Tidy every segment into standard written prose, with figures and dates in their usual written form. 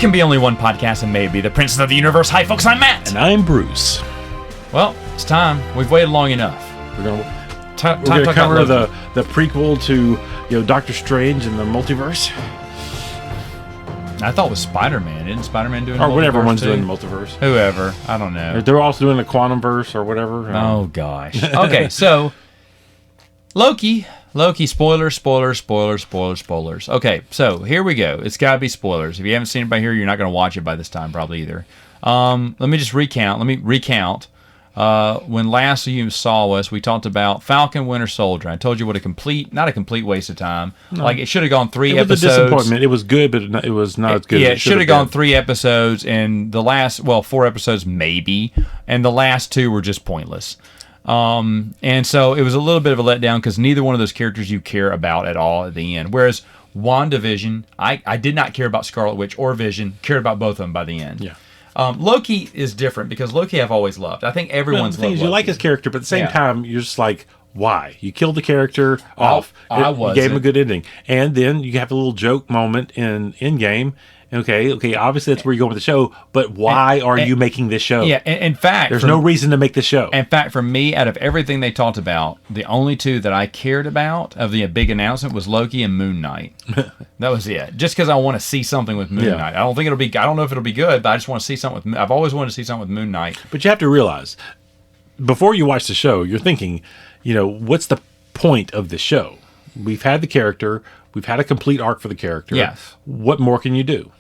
can be only one podcast and maybe the Princes of the Universe. Hi, folks, I'm Matt. And I'm Bruce. Well, it's time. We've waited long enough. We're gonna cover the prequel to Doctor Strange and the multiverse. I thought it was Spider-Man. Isn't Spider-Man doing or whatever one's too? doing the multiverse? Whoever. I don't know. They're also doing the quantum verse or whatever. Oh, gosh. Okay, so Loki, spoilers. Okay, so here we go. It's got to be spoilers. If you haven't seen it by here, you're not going to watch it by this time probably either. Let me recount. When last you saw us, we talked about Falcon Winter Soldier. I told you what not a complete waste of time. No. Like, it should have gone 3 episodes. It was a disappointment. It was good, but it was not as good. Yeah, as it should have gone 3 episodes, and the last, 4 episodes maybe, and the last 2 were just pointless. And so it was a little bit of a letdown because neither one of those characters you care about at all at the end. Whereas WandaVision, I did not care about Scarlet Witch or Vision, cared about both of them by the end. Yeah. Loki is different because Loki I've always loved. I think everyone's loved Loki. You like his character, but at the same time, you're just like, why? You killed the character off. You gave him a good ending. And then you have a little joke moment in Endgame. Okay, obviously that's where you're going with the show, but why are you making this show? Yeah, in fact... There's no reason to make the show. In fact, for me, out of everything they talked about, the only 2 that I cared about of the big announcement was Loki and Moon Knight. That was it. Just because I want to see something with Moon Knight. I don't know if it'll be good, but I just want to see something I've always wanted to see something with Moon Knight. But you have to realize, before you watch the show, you're thinking, what's the point of the show? We've had the character. We've had a complete arc for the character. Yes. What more can you do?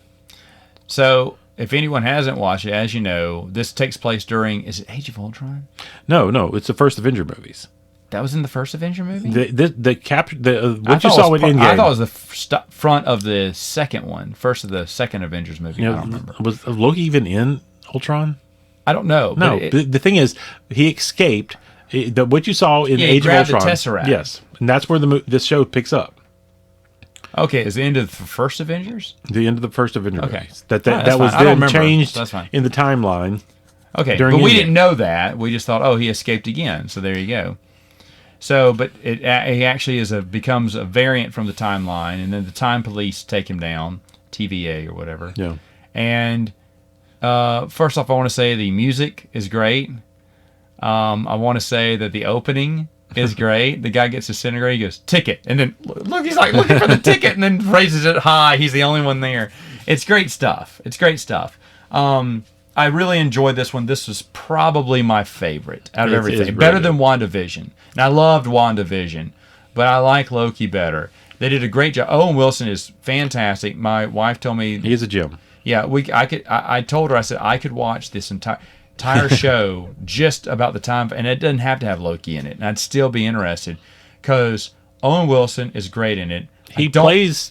So, if anyone hasn't watched it, as you know, this takes place during... Is it Age of Ultron? No. It's the first Avenger movies. That was in the first Avenger movie? What you saw with Endgame. I thought it was the front of the second one. First of the second Avengers movie. I don't remember. Was Loki even in Ultron? I don't know. No. The thing is, he escaped. What you saw in Age of Ultron. The Tesseract. Yes. And that's where this show picks up. Okay, is the end of the first Avengers? The end of the first Avengers. Okay. Movies. That was then changed in the timeline. Okay, but we didn't know that. We just thought, he escaped again. So there you go. So, but he actually becomes a variant from the timeline, and then the Time Police take him down, TVA or whatever. Yeah. And first off, I want to say the music is great. I want to say that the opening is great. The guy gets disintegrated. He goes, ticket. And then, look, he's like looking for the ticket and then raises it high. He's the only one there. It's great stuff. I really enjoyed this one. This was probably my favorite out of everything. Better than WandaVision. And I loved WandaVision, but I like Loki better. They did a great job. Owen Wilson is fantastic. My wife told me... He's a gem. Yeah, I told her, I said, I could watch this entire show just about the time, and it doesn't have to have Loki in it, and I'd still be interested because Owen Wilson is great in it. He plays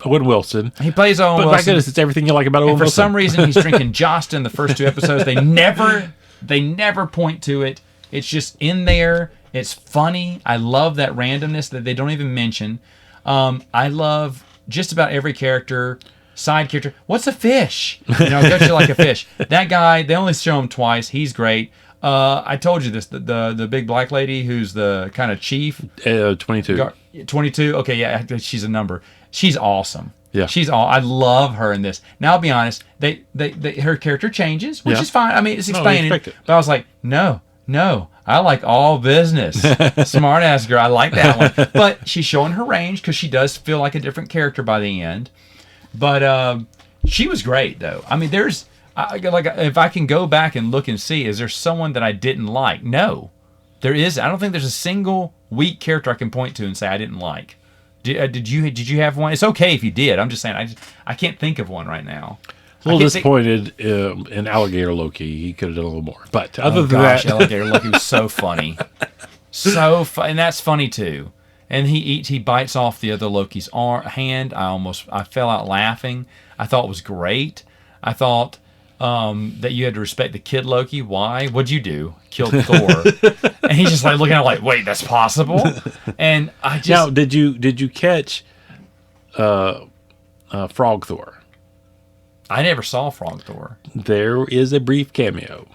Owen Wilson. He plays Owen Wilson. But my goodness, it's everything you like about Owen Wilson. For some reason, he's drinking Jost in the first 2 episodes. They never point to it. It's just in there. It's funny. I love that randomness that they don't even mention. I love just about every character. Side character. What's a fish? Go to like a fish. That guy, they only show him twice. He's great. I told you this. The big black lady who's the kind of chief. 22. 22. Okay, yeah, she's a number. She's awesome. Yeah. I love her in this. Now, I'll be honest. Her character changes, which is fine. I mean, it's explaining. But I was like, no. I like all business. Smart ass girl. I like that one. But she's showing her range because she does feel like a different character by the end. But she was great, though. I mean, if I can go back and look and see, is there someone that I didn't like? No, there is. I don't think there's a single weak character I can point to and say I didn't like. Did you have one? It's okay if you did. I'm just saying I can't think of one right now. A little disappointed in Alligator Loki. He could have done a little more. But other than that, Alligator Loki was so funny, and that's funny too. And he bites off the other Loki's hand. I fell out laughing. I thought it was great. I thought that you had to respect the kid Loki. Why? What'd you do? Killed Thor. And he's just like looking at it like, wait, that's possible? And I just... Now, did you catch Frog Thor? I never saw Frog Thor. There is a brief cameo.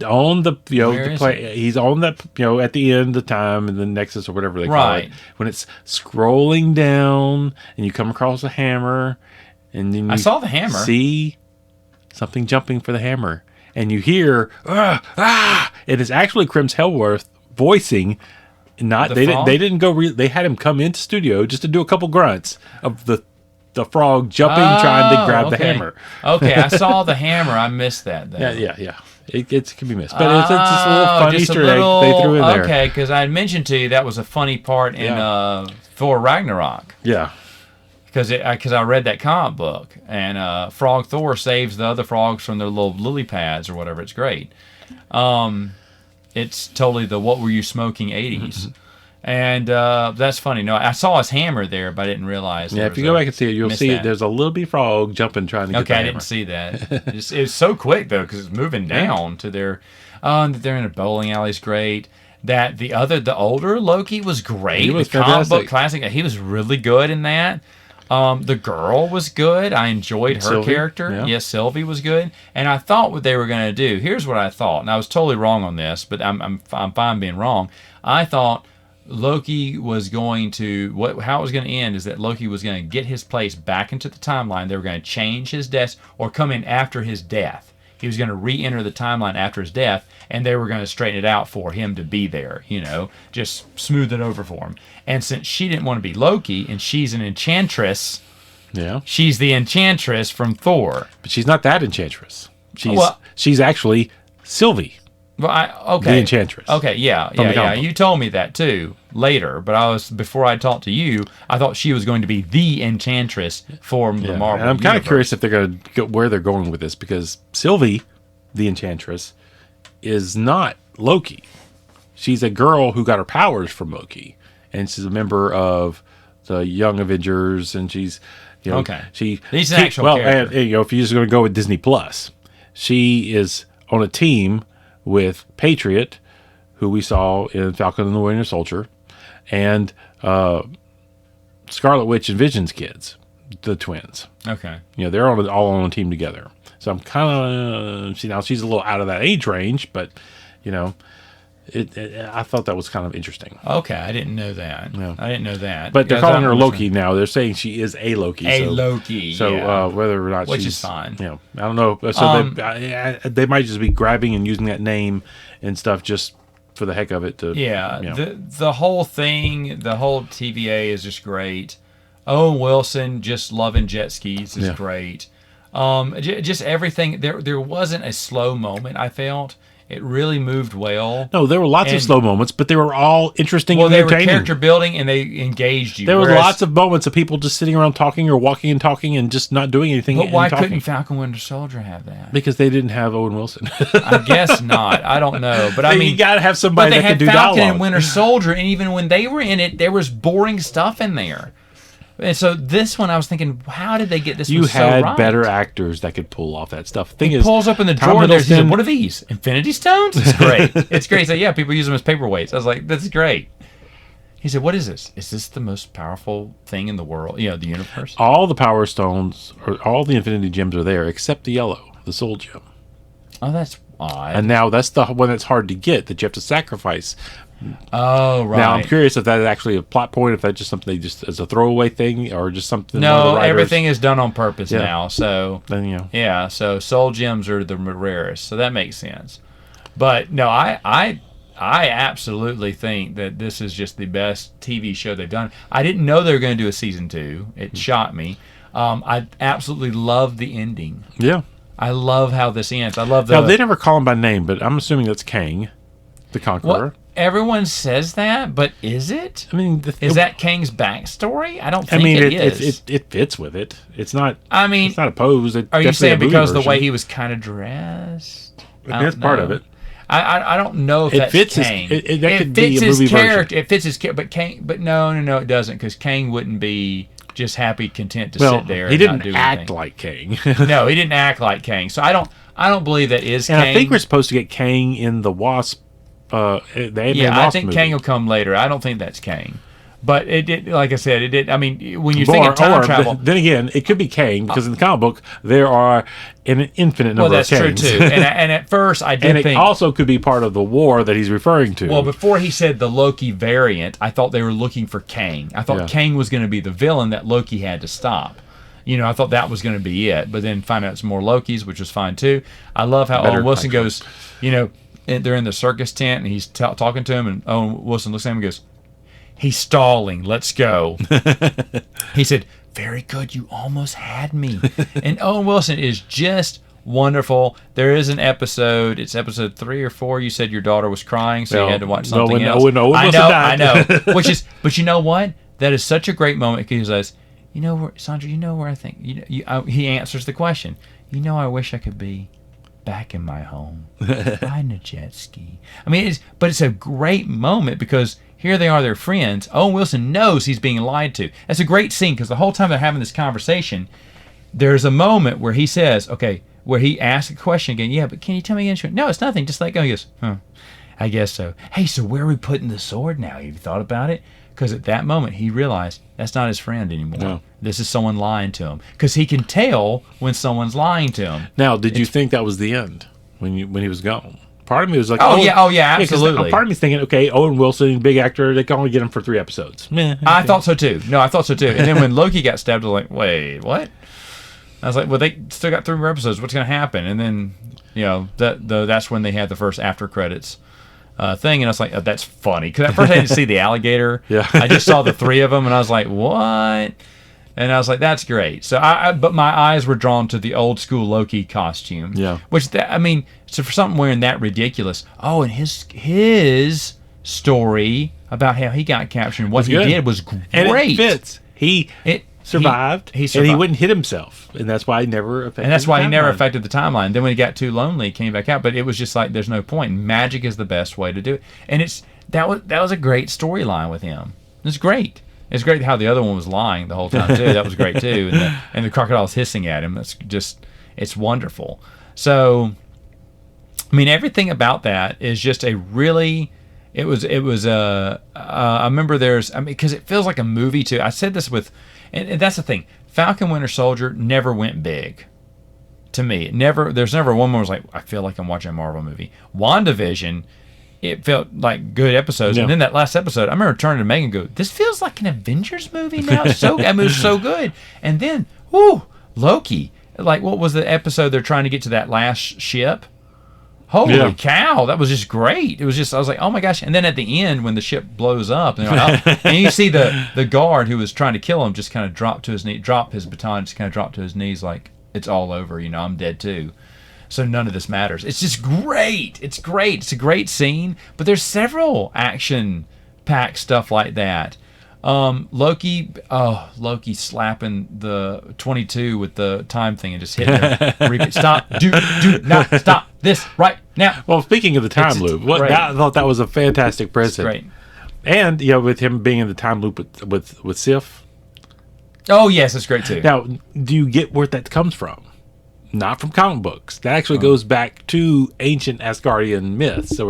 On the he's on that at the end of the time in the Nexus or whatever they call it, when it's scrolling down and you come across a hammer and then I saw the hammer. See something jumping for the hammer, and you hear and it's actually Crims Hellworth voicing. They didn't go. They had him come into studio just to do a couple grunts of the frog jumping, trying to grab the hammer. Okay, I saw the hammer. I missed that. Though. Yeah. It can be missed, but it's just a little fun Easter egg they threw in there. Okay, because I had mentioned to you that was a funny part in Thor Ragnarok. Yeah. Because I read that comic book, and Frog Thor saves the other frogs from their little lily pads or whatever. It's great. It's totally the "What were you smoking" 80s, and that's funny. No, I saw his hammer there, but I didn't realize. Yeah, if you go back and see it, you'll see it. There's a little bitty frog jumping, trying to get the hammer. I didn't see that. It was so quick though, because it's moving down to their. They're in a bowling alley. Is great. That the older Loki was great. He was the comic book classic. He was really good in that. The girl was good. I enjoyed her character. Yeah. Yes, Sylvie was good. And I thought what they were going to do. Here's what I thought, and I was totally wrong on this, but I'm fine being wrong. I thought Loki was going to how it was going to end is that Loki was going to get his place back into the timeline. They were going to change his death or come in after his death. He was going to re-enter the timeline after his death, and they were going to straighten it out for him to be there, just smooth it over for him. And since she didn't want to be Loki, and she's an enchantress, she's the enchantress from Thor. But she's not that enchantress. She's actually Sylvie. Well, the enchantress. Okay, yeah. You told me that too later, but before I talked to you, I thought she was going to be the enchantress for the Marvel. And I'm kind of curious if they're going to go where they're going with this, because Sylvie, the enchantress, is not Loki. She's a girl who got her powers from Loki, and she's a member of the Young Avengers, and she's she's an actual character. And, if you're just going to go with Disney Plus, she is on a team with Patriot, who we saw in Falcon and the Winter Soldier, and Scarlet Witch and Vision's kids, the twins. Okay. They're all on a team together. So I'm kind of now she's a little out of that age range, but I thought that was kind of interesting. Okay, I didn't know that. Yeah. I didn't know that. But they're calling her Loki now. They're saying she is a Loki. Loki. So whether or not which is fine. I don't know. So they might just be grabbing and using that name and stuff just for the heck of it. The whole thing, the whole TVA is just great. Owen Wilson just loving jet skis is great. Just everything. There wasn't a slow moment, I felt. It really moved well. No, there were lots of slow moments, but they were all interesting and entertaining. They were character building, and they engaged you. There were lots of moments of people just sitting around talking or walking and talking and just not doing anything. But why couldn't Falcon Winter Soldier have that? Because they didn't have Owen Wilson. I guess not. I don't know. But you got to have somebody that can do dialogue. But they had Falcon and Winter Soldier, and even when they were in it, there was boring stuff in there. And so this one, I was thinking, how did they get this one so right? You had better actors that could pull off that stuff. He pulls up in the drawer and he said, what are these? Infinity Stones? It's great. It's great. He said, yeah, people use them as paperweights. I was like, that's great. He said, what is this? Is this the most powerful thing in the world? The universe? All the Power Stones, or all the Infinity Gems are there, except the yellow, the Soul Gem. Oh, that's odd. And now that's the one that's hard to get, that you have to sacrifice. Oh, right. Now I'm curious if that is actually a plot point, if that's just something they just as a throwaway thing, or just something. No, everything is done on purpose now. So then so soul gems are the rarest, so that makes sense. But no, I absolutely think that this is just the best TV show they've done. I didn't know they were going to do a season 2. It shocked me. I absolutely love the ending. Yeah, I love how this ends. I love Now they never call him by name, but I'm assuming that's Kang, the Conqueror. What? Everyone says that, but is it? I mean, is that Kang's backstory? I don't think it is. It fits with it. It's not. I mean, it's not opposed. Are you saying because of the way he was kind of dressed? That's part of it. I don't know if that's Kang. That could be a movie version. It fits his character, but no, it doesn't, because Kang wouldn't be just happy, content to sit there. He didn't not do act anything. like Kang. No, he didn't act like Kang. So I don't believe that is and Kang. I think we're supposed to get Kang in the Wasp. I think Kang will come later. I don't think that's Kang. But it did, like I said, it did. I mean, when you think of time travel, then again, it could be Kang, because in the comic book there are an infinite number of Kangs. Well, that's true too. And at first I did think, it also could be part of the war that he's referring to. Well, before he said the Loki variant, I thought they were looking for Kang. I thought Kang was going to be the villain that Loki had to stop. I thought that was going to be it, but then find out it's more Lokis, which was fine too. I love how Owen Wilson goes, and they're in the circus tent, and he's talking to him, and Owen Wilson looks at him and goes, "He's stalling. Let's go." He said, "Very good. You almost had me." And Owen Wilson is just wonderful. There is an episode. It's episode 3 or 4. You said your daughter was crying, so you had to watch something else. I know. But you know what? That is such a great moment because he says, Sandra, where I think he answers the question. I wish I could be back in my home riding a jet ski. I mean, it's a great moment because here they are, they're friends. Owen Wilson knows he's being lied to. That's a great scene because the whole time they're having this conversation, there's a moment where he says, where he asks a question again. Yeah, but can you tell me again? No, it's nothing. Just let go. He goes, I guess so. Hey, so where are we putting the sword now? Have you thought about it? Because at that moment, he realized that's not his friend anymore. No. This is someone lying to him. Because he can tell when someone's lying to him. Now, did you think that was the end when he was gone? Part of me was like, yeah, absolutely. Part of me thinking, okay, Owen Wilson, big actor, they can only get him for 3 episodes. I thought so too. No, I thought so too. And then when Loki got stabbed, I was like, wait, what? I was like, well, they still got 3 more episodes. What's going to happen? And then, that's when they had the first after credits thing, and I was like, that's funny. Because at first I didn't see the alligator. Yeah. I just saw the 3 of them, and I was like, what? And I was like, that's great. So but my eyes were drawn to the old school Loki costume. Yeah. So for something wearing that ridiculous. Oh, and his story about how he got captured and what he did was great. And it fits. He survived, and he wouldn't hit himself, and that's why he never affected the timeline. Then when he got too lonely, he came back out. But it was just like there's no point. Magic is the best way to do it, and that was a great storyline with him. It's great. It's great how the other one was lying the whole time too. That was great too, and the crocodile's hissing at him. It's wonderful. So, I mean, everything about that is just a really. It was. I remember because it feels like a movie too. I said this with. And that's the thing. Falcon Winter Soldier never went big. To me. There's never one where I was like, I feel like I'm watching a Marvel movie. WandaVision, it felt like good episodes. Yeah. And then that last episode, I remember turning to Megan and go, this feels like an Avengers movie now. It was so good. And then, Loki. Like, what was the episode they're trying to get to that last ship? Holy cow, that was just great. It was just, I was like, oh my gosh. And then at the end, when the ship blows up, and you see the guard who was trying to kill him just kind of drop his baton, just kind of drop to his knees like, it's all over, I'm dead too. So none of this matters. It's just great. It's great. It's a great scene, but there's several action-packed stuff like that. Loki slapping the 22 with the time thing and just hitting her. Stop, do not stop this right now. Well, speaking of the time loop, I thought that was a fantastic present. Great. And, with him being in the time loop with Sif. Oh, yes, that's great too. Now, do you get where that comes from? Not from comic books. That actually goes back to ancient Asgardian myths. So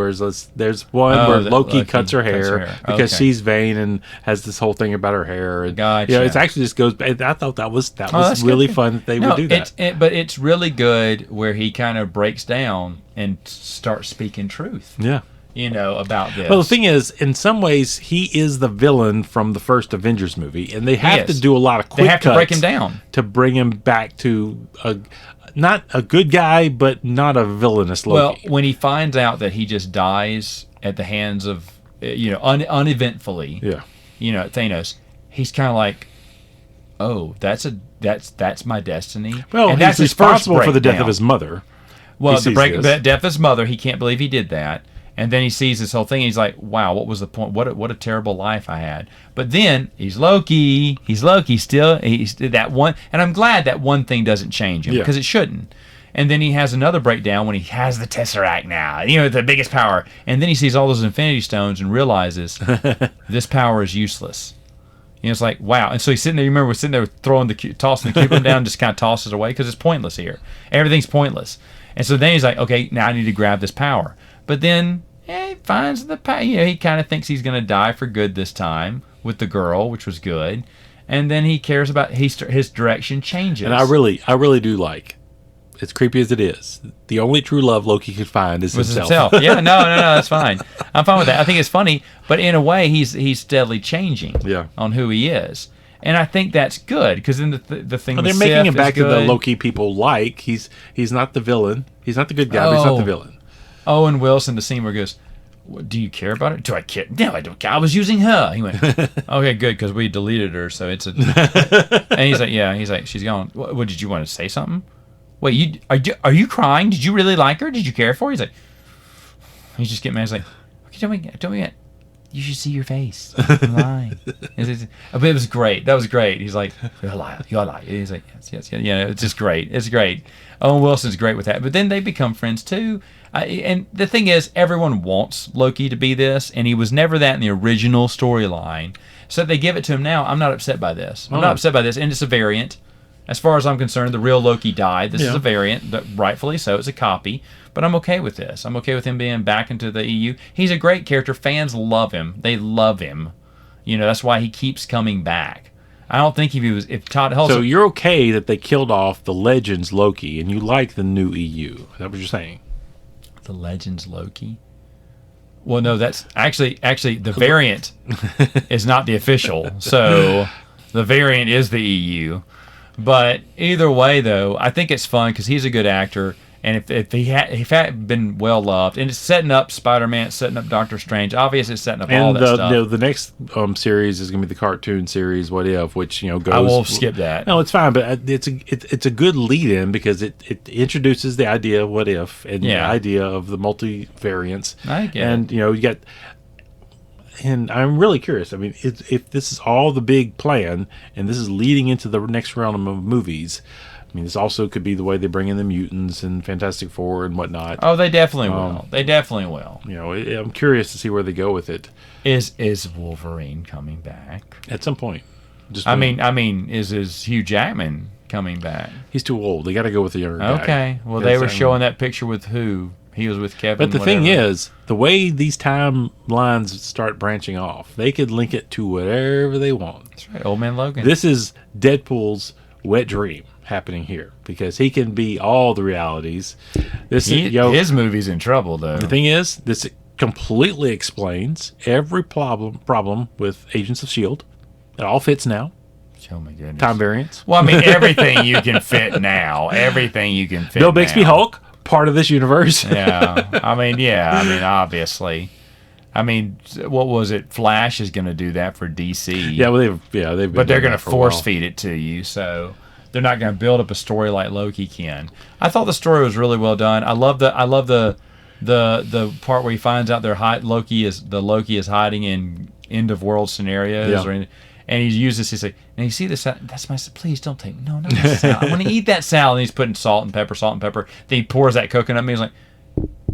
there's one where Loki cuts her hair because she's vain and has this whole thing about her hair. And, gotcha. It actually just goes. I thought that was really fun that they would do that. But it's really good where he kind of breaks down and starts speaking truth. Yeah. About this. Well, the thing is, in some ways, he is the villain from the first Avengers movie, and they have to do a lot of quick cuts to break him down to bring him back to not a good guy, but not a villainous Loki. Well, when he finds out that he just dies at the hands of, uneventfully, Thanos, he's kind of like, oh, that's my destiny. Well, and he's responsible for the death of his mother. Well, the death of his mother, he can't believe he did that. And then he sees this whole thing. And he's like, "Wow, what was the point? What a terrible life I had." But then he's Loki. He's Loki still. He's that one, and I'm glad that one thing doesn't change him because it shouldn't. And then he has another breakdown when he has the Tesseract now, the biggest power. And then he sees all those Infinity Stones and realizes this power is useless. It's like, wow. And so he's sitting there. You remember we're sitting there tossing the cube down, just kind of tosses it away because it's pointless here. Everything's pointless. And so then he's like, okay, now I need to grab this power. But then he finds the power. He kind of thinks he's going to die for good this time with the girl, which was good. And then he cares about his direction changes. And I really do like, as creepy as it is, the only true love Loki could find is himself. Yeah, no, that's fine. I'm fine with that. I think it's funny, but in a way, he's steadily changing on who he is. And I think that's good because then the thing they're with making Sif him back is good. to the Loki people like. He's not the villain. He's not the good guy, but he's not the villain. Owen Wilson, the scene where he goes, do you care about it? Do I care? No, I don't care. I was using her. He went, okay, good, because we deleted her, so it's a... And he's like, yeah. He's like, she's gone. What did you want to say something? Wait, are you crying? Did you really like her? Did you care for her? He's like... He's just getting mad. He's like, okay, tell me, you should see your face. I'm lying. But it was great. That was great. He's like, you're a liar. He's like, yes. Yeah, it's just great. It's great. Owen Wilson's great with that. But then they become friends too. And the thing is, everyone wants Loki to be this, and he was never that in the original storyline. So they give it to him now. I'm not upset by this. I'm not upset by this, and it's a variant. As far as I'm concerned, the real Loki died. This is a variant, rightfully so. It's a copy. But I'm okay with this. I'm okay with him being back into the EU. He's a great character. Fans love him. They love him. That's why he keeps coming back. I don't think if Todd Hulse... So you're okay that they killed off the Legends Loki, and you like the new EU. Is that what you're saying? The Legends Loki? Well, no, that's actually the variant is not the official. So the variant is the EU. But either way, though, I think it's fun because he's a good actor. And if he had been well loved, and it's setting up Spider-Man, it's setting up Doctor Strange. Obviously, it's setting up all that stuff. And the next series is going to be the cartoon series, What If, which goes. I will skip that. No, it's fine, but it's a good lead-in because it introduces the idea of What If and the idea of the multivariants. I get and you got. And I'm really curious. I mean, if this is all the big plan, and this is leading into the next round of movies. I mean, this also could be the way they bring in the mutants and Fantastic Four and whatnot. Oh, they definitely will. They definitely will. I'm curious to see where they go with it. Is Wolverine coming back at some point? I mean, is Hugh Jackman coming back? He's too old. They got to go with the younger guy. Okay. Well, they were showing that picture with who? He was with Kevin. But the thing is, the way these timelines start branching off, they could link it to whatever they want. That's right. Old Man Logan. This is Deadpool's wet dream happening here because he can be all the realities. His movie's in trouble though. The thing is, this completely explains every problem with Agents of S.H.I.E.L.D. It all fits now. Oh my goodness. Time variance. Well, I mean, everything you can fit now. Everything you can fit. Bill Bixby Hulk, part of this universe. Yeah. I mean, obviously. I mean, what was it? Flash is going to do that for DC. Yeah, well, they've. But they're going to force feed it to you, so they're not going to build up a story like Loki can. I thought the story was really well done. I love the part where he finds out Loki is hiding in end of world scenarios, and he uses his like, and you see this. That's my. Please don't take. No, not that salad. I want to eat that salad. And he's putting salt and pepper. Then he pours that coconut. And he's like,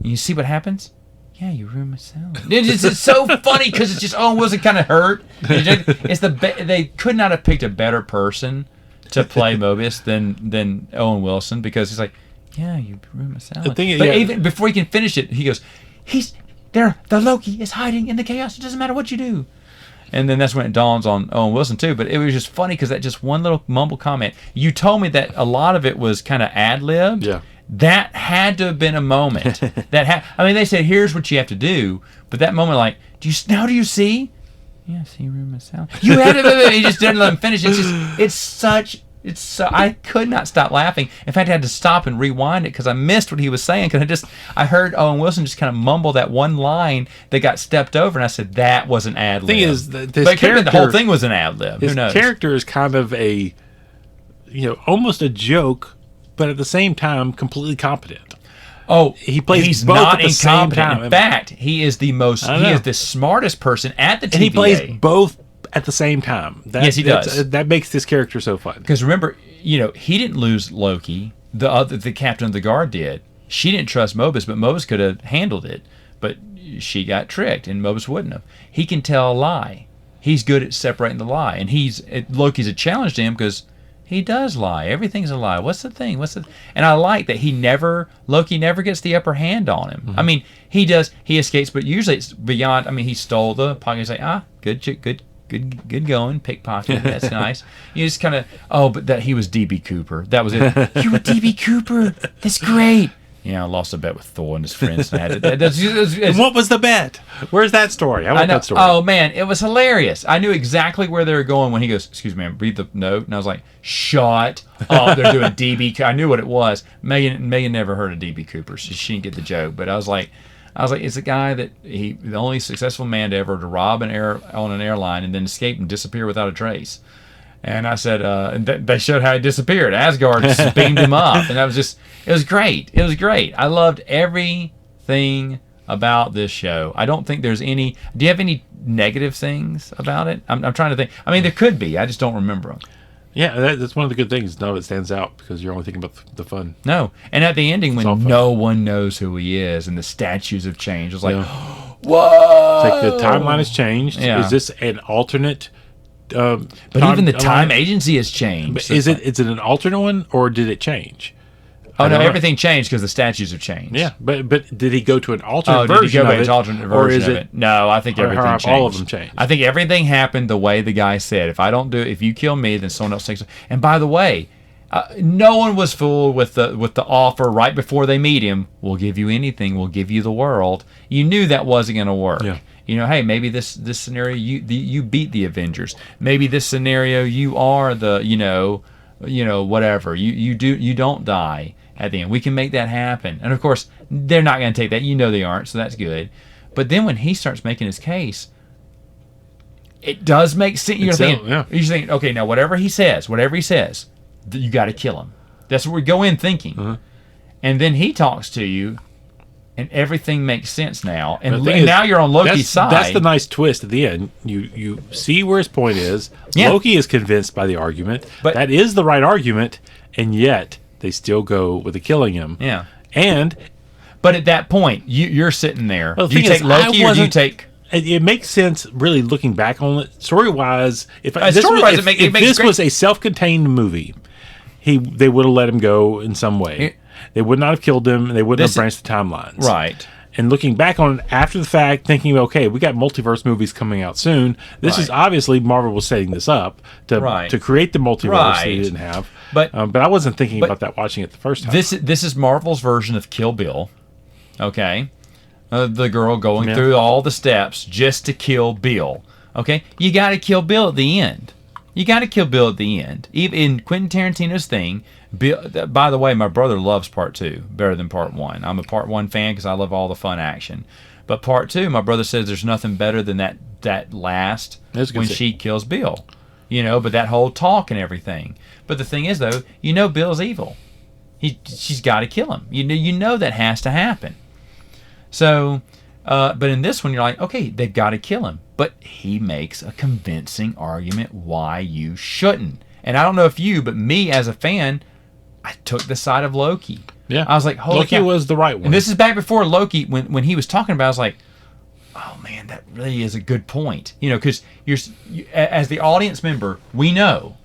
you see what happens? Yeah, you ruined my salad. It's so funny because it's just Owen Wilson kind of hurt. They could not have picked a better person to play Mobius than Owen Wilson because he's like, yeah, you ruined my salad. Even before he can finish it, he goes, he's there. The Loki is hiding in the chaos. It doesn't matter what you do. And then that's when it dawns on Owen Wilson too. But it was just funny because that just one little mumble comment. You told me that a lot of it was kind of ad-libbed. Yeah. That had to have been a moment. They said, here's what you have to do. But that moment, like, do you see? Yeah, see room of sound. You had to. He just didn't let him finish. I could not stop laughing. In fact, I had to stop and rewind it because I missed what he was saying. Because I heard Owen Wilson just kind of mumble that one line that got stepped over, and I said that was an ad lib. The thing is, the whole thing was an ad lib. Who knows? His character is kind of almost a joke, but at the same time, completely competent. Oh, he's both not at the same time. In fact, he is the smartest person at the TVA. And he plays both at the same time. Yes, he does. That makes this character so fun. Because remember, he didn't lose Loki. The captain of the guard did. She didn't trust Mobius, but Mobius could have handled it. But she got tricked, and Mobius wouldn't have. He can tell a lie. He's good at separating the lie, and Loki's a challenge to him because he does lie. Everything's a lie. What's the thing? And I like that Loki never gets the upper hand on him. Mm-hmm. I mean, he does. He escapes, but usually it's beyond. I mean, he stole the pocket. He's like, good going, pickpocket. That's nice. You just kind of, but that he was DB Cooper. That was it. You were DB Cooper. That's great. I lost a bet with Thor and his friends. And what was the bet? Where's that story? I want that story. Oh, man, it was hilarious. I knew exactly where they were going when he goes, excuse me, read the note. And I was like, shut up. They're doing DB. I knew what it was. Megan never heard of DB Cooper. So she didn't get the joke. But I was like, it's a guy the only successful man to ever to rob on an airline and then escape and disappear without a trace. And I said, they showed how he disappeared. Asgard just beamed him up. And it was great. It was great. I loved everything about this show. I don't think there's any. Do you have any negative things about it? I'm trying to think. I mean, there could be. I just don't remember them. Yeah, that's one of the good things. None of it stands out because you're only thinking about the fun. No. And at the ending, when no one knows who he is and the statues have changed, it's like, whoa! It's like the timeline has changed. Yeah. Is this an alternate? But even the time agency has changed. Is it an alternate one or did it change? Oh no, everything changed because the statues have changed. Yeah, but did he go to an alternate version of it? Or is it? No, I think everything changed. All of them changed. I think everything happened the way the guy said. If you kill me, then someone else takes it. And by the way, no one was fooled with the offer right before they meet him. We'll give you anything. We'll give you the world. You knew that wasn't going to work. Yeah. Hey, maybe this scenario you beat the Avengers. Maybe this scenario you are the whatever. You don't die at the end. We can make that happen. And of course, they're not going to take that. They aren't, so that's good. But then when he starts making his case, it does make sense. You're thinking, okay, now whatever he says, you got to kill him. That's what we go in thinking. Uh-huh. And then he talks to you. And everything makes sense now. And now you're on Loki's side. That's the nice twist at the end. You see where his point is. Yeah. Loki is convinced by the argument. But that is the right argument. And yet, they still go with the killing him. Yeah. But at that point, you're sitting there. Well, do you take Loki or do you take... It makes sense, really, looking back on it. Story-wise, if this was a self-contained movie, they would have let him go in some way. They would not have killed him, and they wouldn't have branched the timelines. Right. And looking back on it after the fact, thinking, okay, we got multiverse movies coming out soon. This is obviously Marvel was setting this up to create the multiverse they didn't have. But I wasn't thinking about that watching it the first time. This is Marvel's version of Kill Bill. Okay. The girl going through all the steps just to kill Bill. Okay. You got to kill Bill at the end. Even in Quentin Tarantino's thing, Bill, by the way, my brother loves Part 2 better than Part 1. I'm a Part 1 fan because I love all the fun action. But Part 2, my brother says there's nothing better than that last when she kills Bill. But that whole talk and everything. But the thing is, though, Bill's evil. She's got to kill him. You know that has to happen. So, but in this one, you're like, okay, they've got to kill him. But he makes a convincing argument why you shouldn't. And I don't know if you, but me as a fan, I took the side of Loki. Yeah. I was like, holy Loki was the right one. And this is back before Loki, when he was talking about it, I was like, oh man, that really is a good point. Because as the audience member, we know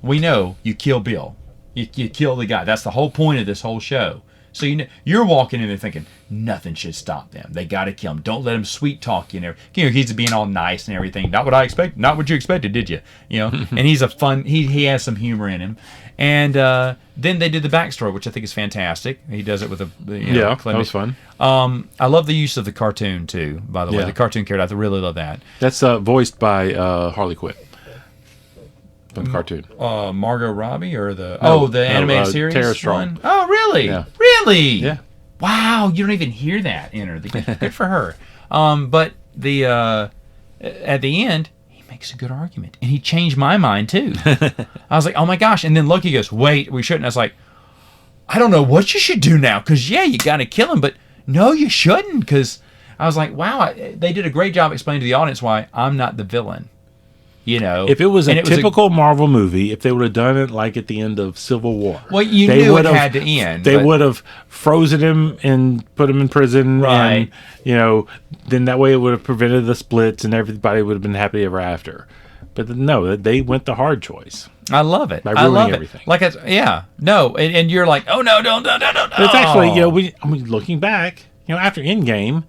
you kill Bill. You kill the guy. That's the whole point of this whole show. So you're walking in there thinking nothing should stop them. They got to kill him. Don't let him sweet talk you. He's being all nice and everything. Not what I expect. Not what you expected, did you? And he's a fun. He has some humor in him. And then they did the backstory, which I think is fantastic. He does it with that was fun. I love the use of the cartoon too. By the way, the cartoon character, I really love that. That's voiced by Harley Quinn. From the cartoon. Margot Robbie or the animated series Tara Strong. one? Oh, really? Yeah. Really? Yeah. Wow, you don't even hear that in her. Good for her. But at the end, he makes a good argument, and he changed my mind too. I was like, oh my gosh! And then Loki goes, "Wait, we shouldn't." I was like, I don't know what you should do now, because you got to kill him, but no, you shouldn't, because I was like, wow, they did a great job explaining to the audience why I'm not the villain. If it was a typical Marvel movie, if they would have done it like at the end of Civil War, well, you knew it had to end. They would have frozen him and put him in prison, right? And then that way it would have prevented the splits, and everybody would have been happy ever after. But no, they went the hard choice. I love it. By ruining everything. And you're like, oh no, don't. But it's actually, looking back, after Endgame,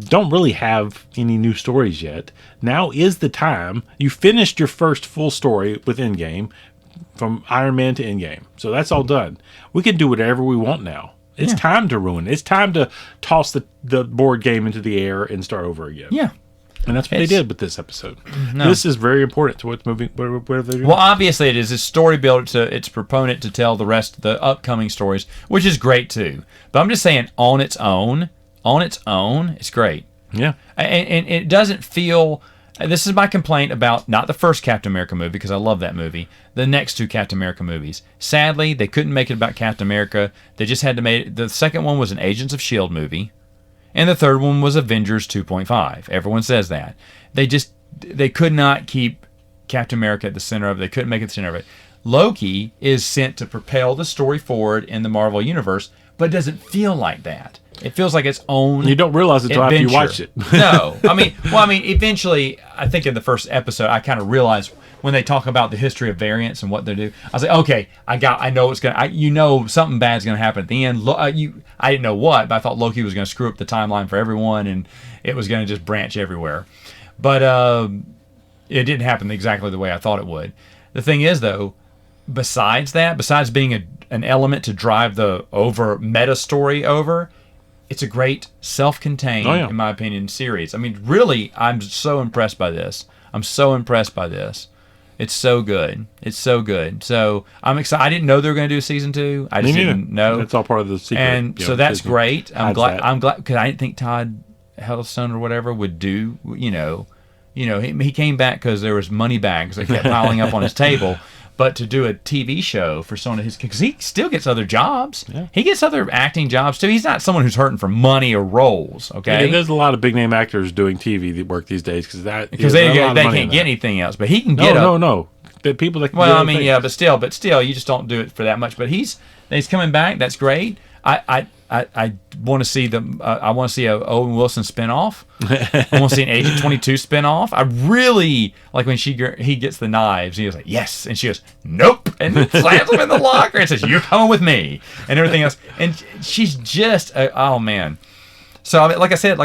don't really have any new stories yet. Now is the time. You finished your first full story with Endgame, from Iron Man to Endgame. So that's all done. We can do whatever we want now. It's time to ruin it. It's time to toss the board game into the air and start over again. Yeah. And that's what they did with this episode. No. This is very important to what's moving. What are they doing? Well, obviously it is a story builder to its proponent to tell the rest of the upcoming stories, which is great too. But I'm just saying, on its own, it's great. Yeah. And it doesn't feel. This is my complaint about not the first Captain America movie, because I love that movie. The next two Captain America movies. Sadly, they couldn't make it about Captain America. They just had to make it. The second one was an Agents of S.H.I.E.L.D. movie. And the third one was Avengers 2.5. Everyone says that. They could not keep Captain America at the center of it. They couldn't make it the center of it. Loki is sent to propel the story forward in the Marvel Universe, but it doesn't feel like that. It feels like its own. You don't realize it until after you watch it. No. I mean, eventually, I think in the first episode, I kind of realized when they talk about the history of variants and what they do. I was like, okay, I know it's gonna. Something bad's gonna happen at the end. I didn't know what, but I thought Loki was gonna screw up the timeline for everyone, and it was gonna just branch everywhere. But it didn't happen exactly the way I thought it would. The thing is, though, besides being an element to drive the meta story over. It's a great self-contained, in my opinion, series. I mean, really, I'm so impressed by this. It's so good. So I'm excited. I didn't know they were going to do season 2. I just didn't know. It's all part of the secret. And so that's great. I'm glad because I didn't think Todd Hiddleston or whatever would do. He came back because there was money bags that kept piling up on his table. But to do a TV show for someone of his, because he still gets other jobs. Yeah. He gets other acting jobs too. He's not someone who's hurting for money or roles. Okay, there's a lot of big name actors doing TV work these days because they can't get anything else. But he can get no. The people that but still, you just don't do it for that much. But he's coming back. That's great. I want to see I want to see a Owen Wilson spinoff. I want to see an Agent 22 spinoff. I really like when he gets the knives. He was like, yes, and she goes, nope, and slams them in the locker and says, you're coming with me, and everything else. And she's just oh man. So like I said,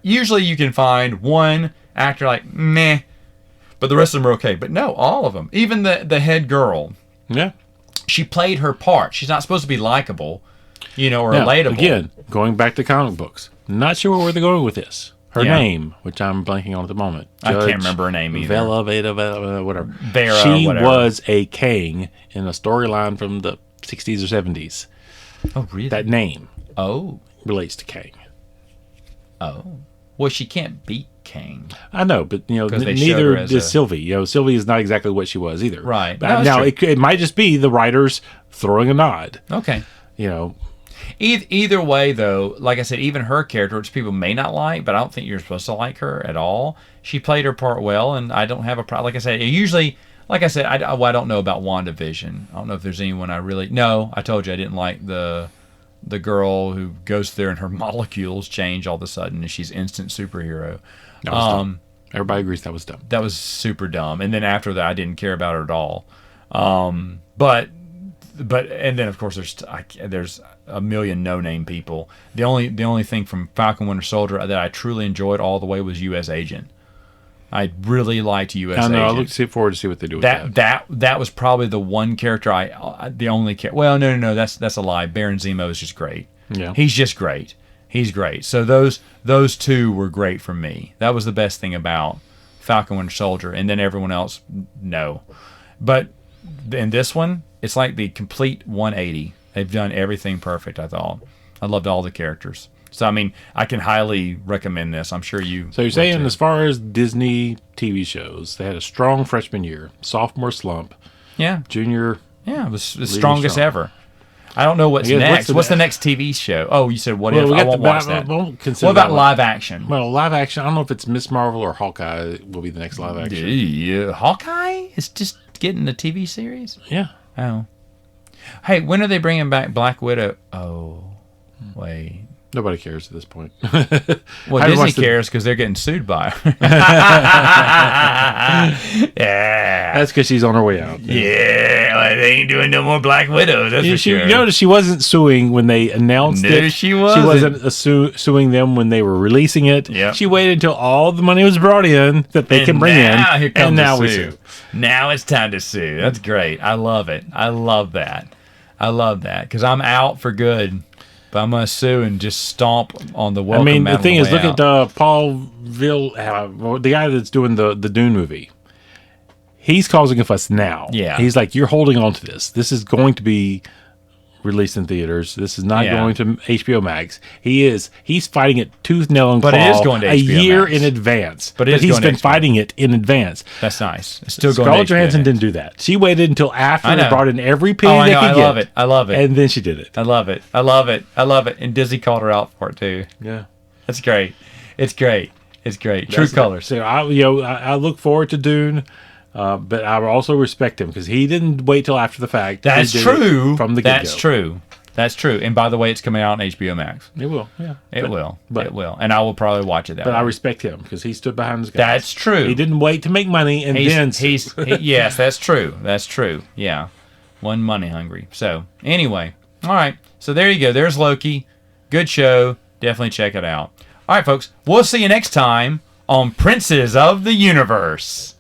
usually you can find one actor like meh, but the rest of them are okay. But no, all of them, even the head girl. Yeah, she played her part. She's not supposed to be likable. Or relatable. Again, going back to comic books. Not sure where they're going with this. Her name, which I'm blanking on at the moment. I can't remember her name either. Vela, whatever. Vera, she whatever. was a Kang in a storyline from the 60s or 70s. Oh, really? That name relates to Kang. Oh. Well, she can't beat Kang. I know, but neither is Sylvie. Sylvie is not exactly what she was either. Right. But now it might just be the writers throwing a nod. Okay. Either way, though, like I said, even her character, which people may not like, but I don't think you're supposed to like her at all. She played her part well, and I don't have a problem. Like I said, I don't know about WandaVision. I don't know if there's anyone I really... No, I told you I didn't like the girl who goes there and her molecules change all of a sudden, and she's instant superhero. That was dumb. Everybody agrees that was dumb. That was super dumb. And then after that, I didn't care about her at all. But and then of course there's a million no-name people. The only thing from Falcon Winter Soldier that I truly enjoyed all the way was U.S. Agent. I really liked U.S. Agent. I look forward to see what they do with that. That was probably the one character the only character. Well, no, that's a lie. Baron Zemo is just great. Yeah, he's just great. He's great. So those two were great for me. That was the best thing about Falcon Winter Soldier, and then everyone else, no. But in this one, it's like the complete 180. They've done everything perfect, I thought. I loved all the characters. So, I mean, I can highly recommend this. I'm sure you... So you're saying as far as Disney TV shows, they had a strong freshman year, sophomore slump. Yeah. Junior... Yeah, it was the strongest ever. I don't know what's next. What's the next TV show? Oh, you said What If? I won't watch that. What about live action? Well, live action, I don't know if it's Miss Marvel or Hawkeye will be the next live action. Yeah. Hawkeye is just getting a TV series? Yeah. Oh. Hey, when are they bringing back Black Widow? Oh, wait. Nobody cares at this point. Well, Disney cares because they're getting sued by her. Yeah. That's because she's on her way out. Yeah, well, they ain't doing no more Black Widows, that's for sure. You notice she wasn't suing when they announced it. No, she wasn't. She wasn't suing them when they were releasing it. Yep. She waited until all the money was brought in that they can bring in. And now we sue. Now it's time to sue. That's great. I love it. I love that because I'm out for good. But I'm gonna sue and just stomp on the welcome. I mean, mat the thing on is, look out. at Paul Vill, the guy that's doing the Dune movie. He's causing a fuss now. Yeah. He's like, you're holding on to this. This is going to be released in theaters. This is not going to HBO Max. He's fighting it tooth, nail, and claw. But it is going to a HBO year Max. in advance. But he's been fighting it in advance. That's nice. It's still going. Scarlett Johansson didn't do that. She waited until after they brought in every penny they could get. I love it. I love it. And then she did it. I love it. I love it. I love it. And Disney called her out for it too. Yeah, that's great. It's great. It's great. True colors. So I look forward to Dune. But I also respect him because he didn't wait till after the fact. That's true. From the get-go. That's true. That's true. And by the way, it's coming out on HBO Max. It will. Yeah. It will. And I will probably watch it that way. But I respect him because he stood behind his guys. That's true. He didn't wait to make money and yes, that's true. That's true. Yeah. One money hungry. So, anyway. All right. So, there you go. There's Loki. Good show. Definitely check it out. All right, folks. We'll see you next time on Princes of the Universe.